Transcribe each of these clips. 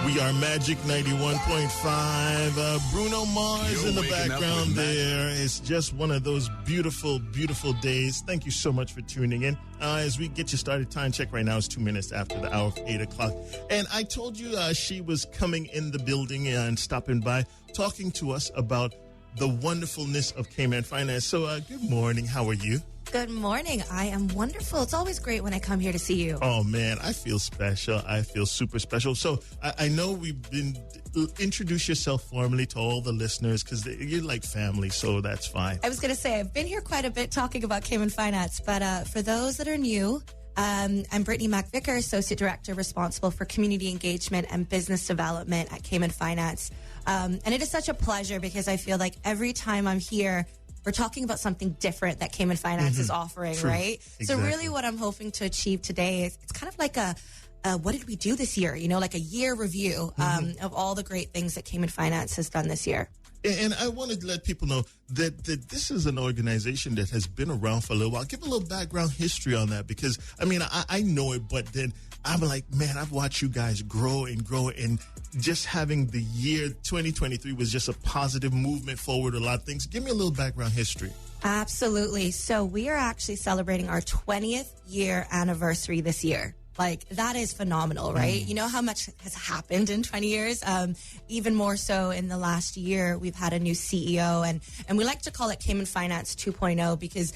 We are Magic 91.5. Bruno Mars in the background there. It's just one of those beautiful, beautiful days. Thank you so much for tuning in. As we get you started, time check right now is 2 minutes after the hour of 8 o'clock. And I told you she was coming in the building and stopping by, talking to us about the wonderfulness of Cayman Finance. So good morning. How are you? Good morning. I am wonderful. It's always great when I come here to see you. Oh, man, I feel special. I feel super special. So I know introduce yourself formally to all the listeners because you're like family, so that's fine. I was going to say, I've been here quite a bit talking about Cayman Finance, but for those that are new, I'm Brittany MacVicar, Associate Director responsible for Community Engagement and Business Development at Cayman Finance. And it is such a pleasure because I feel like every time I'm here, we're talking about something different that Cayman Finance is offering, True. right? Exactly. So really what I'm hoping to achieve today is it's kind of like a what did we do this year? You know, like a year review of all the great things that Cayman Finance has done this year. And I wanted to let people know that this is an organization that has been around for a little while. Give a little background history on that because, I mean, I know it, but then I'm like, man, I've watched you guys grow and grow, and just having the year 2023 was just a positive movement forward, a lot of things. Give me a little background history. Absolutely. So we are actually celebrating our 20th year anniversary this year. Like, that is phenomenal, right? You know how much has happened in 20 years? Even more so in the last year, we've had a new CEO, and we like to call it Cayman Finance 2.0 because,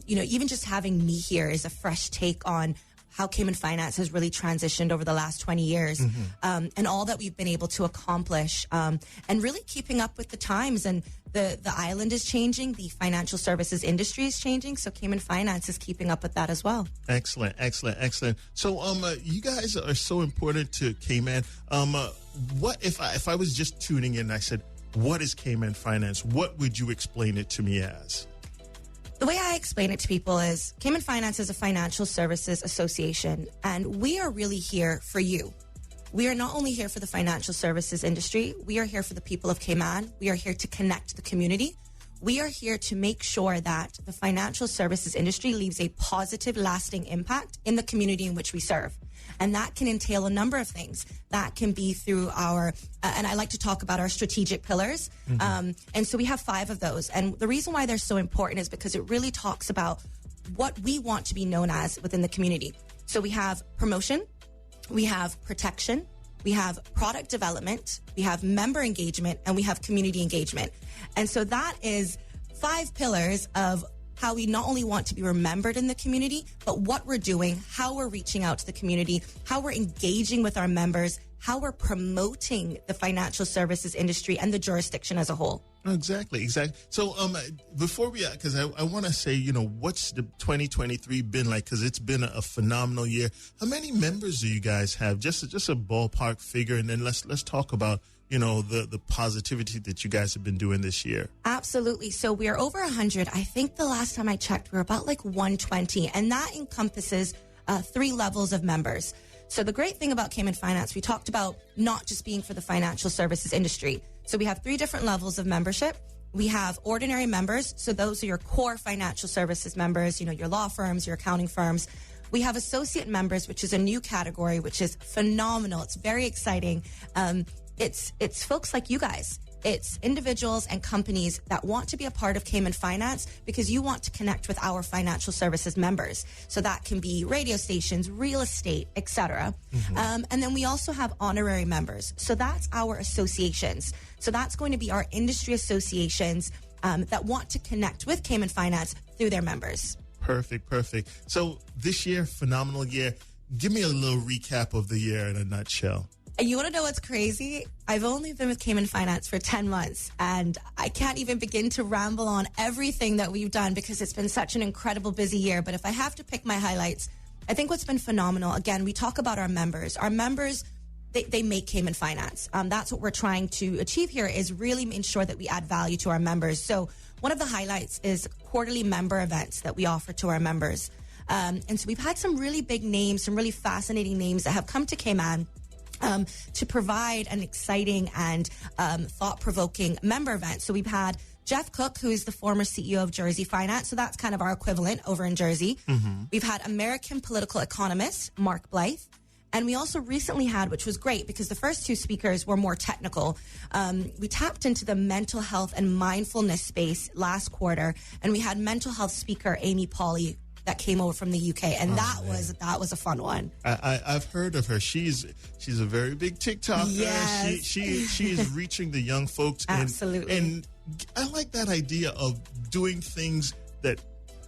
you know, even just having me here is a fresh take on how Cayman Finance has really transitioned over the last 20 years, and all that we've been able to accomplish, and really keeping up with the times. And the island is changing, the financial services industry is changing, so Cayman Finance is keeping up with that as well. Excellent, excellent, excellent. So, you guys are so important to Cayman. What if I was just tuning in and I said, what is Cayman Finance? What would you explain it to me as? The way I explain it to people is Cayman Finance is a financial services association, and we are really here for you. We are not only here for the financial services industry, we are here for the people of Cayman. We are here to connect the community. We are here to make sure that the financial services industry leaves a positive, lasting impact in the community in which we serve. And that can entail a number of things. That can be through our, and I like to talk about our strategic pillars. And so we have 5 of those. And the reason why they're so important is because it really talks about what we want to be known as within the community. So we have promotion, we have protection, we have product development, we have member engagement, and we have community engagement. And so that is 5 pillars of how we not only want to be remembered in the community, but what we're doing, how we're reaching out to the community, how we're engaging with our members, how we're promoting the financial services industry and the jurisdiction as a whole. Exactly. So, before we, because I want to say, you know, what's the 2023 been like? Because it's been a phenomenal year. How many members do you guys have? Just a ballpark figure, and then let's talk about, you know, the positivity that you guys have been doing this year. Absolutely. So we are over 100. I think the last time I checked, we were about like 120, and that encompasses 3 levels of members. So the great thing about Cayman Finance, we talked about not just being for the financial services industry. So we have 3 different levels of membership. We have ordinary members. So those are your core financial services members, you know, your law firms, your accounting firms. We have associate members, which is a new category, which is phenomenal. It's very exciting. It's folks like you guys. It's individuals and companies that want to be a part of Cayman Finance because you want to connect with our financial services members. So that can be radio stations, real estate, etc. And then we also have honorary members. So that's our associations. So that's going to be our industry associations that want to connect with Cayman Finance through their members. Perfect. So this year, phenomenal year. Give me a little recap of the year in a nutshell. And you want to know what's crazy? I've only been with Cayman Finance for 10 months, and I can't even begin to ramble on everything that we've done because it's been such an incredible busy year. But if I have to pick my highlights, I think what's been phenomenal, again, we talk about our members. Our members, they make Cayman Finance. That's what we're trying to achieve here, is really ensure that we add value to our members. So one of the highlights is quarterly member events that we offer to our members. And so we've had some really big names, some really fascinating names that have come to Cayman to provide an exciting and thought-provoking member event. So we've had Jeff Cook, who is the former CEO of Jersey Finance. So that's kind of our equivalent over in Jersey. We've had American political economist Mark Blythe. And we also recently had, which was great because the first two speakers were more technical. We tapped into the mental health and mindfulness space last quarter, and we had mental health speaker Amy Pauley that came over from the UK, and that was a fun one. I've heard of her. She's a very big TikToker. Yes. She is reaching the young folks. Absolutely. And I like that idea of doing things that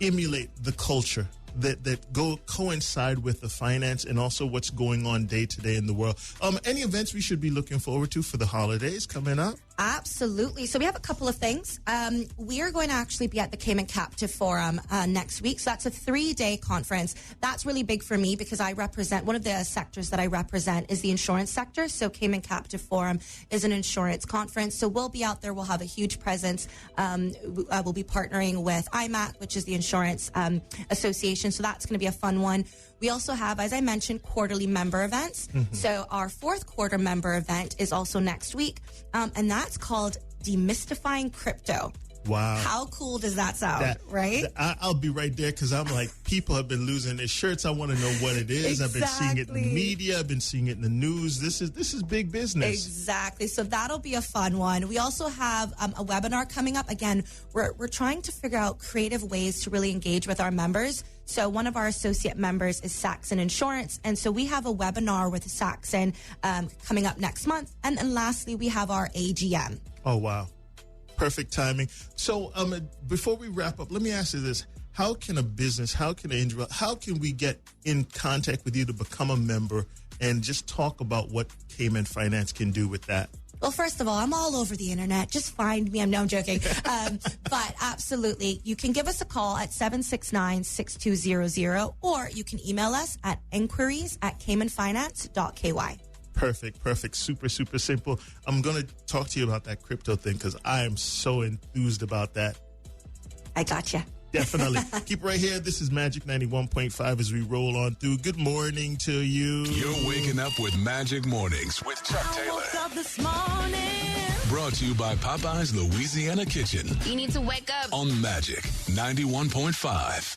emulate the culture, that go coincide with the finance and also what's going on day to day in the world. Any events we should be looking forward to for the holidays coming up? Absolutely. So we have a couple of things. We are going to actually be at the Cayman Captive Forum next week. So that's a 3-day conference. That's really big for me because I represent, one of the sectors that I represent is the insurance sector. So Cayman Captive Forum is an insurance conference. So we'll be out there. We'll have a huge presence. We'll be partnering with IMAC, which is the insurance association. So that's going to be a fun one. We also have, as I mentioned, quarterly member events. Mm-hmm. So our 4th quarter member event is also next week. And that's called Demystifying Crypto. Wow. How cool does that sound, right? I'll be right there because I'm like, people have been losing their shirts. I want to know what it is. Exactly. I've been seeing it in the media. I've been seeing it in the news. This is big business. Exactly. So that'll be a fun one. We also have a webinar coming up. Again, we're trying to figure out creative ways to really engage with our members. So one of our associate members is Saxon Insurance. And so we have a webinar with Saxon coming up next month. And then lastly, we have our AGM. Oh, wow. Perfect timing. So before we wrap up, let me ask you this. How can a business, how can we get in contact with you to become a member and just talk about what Cayman Finance can do with that? Well, first of all, I'm all over the internet. Just find me. I'm joking. But absolutely, you can give us a call at 769-6200, or you can email us at inquiries@caymanfinance.ky. Perfect. Super simple. I'm going to talk to you about that crypto thing because I am so enthused about that. I gotcha. Definitely. Keep right here. This is Magic 91.5 as we roll on through. Good morning to you. You're waking up with Magic Mornings with Chuck Taylor. I woke up this morning. Brought to you by Popeye's Louisiana Kitchen. You need to wake up On Magic 91.5.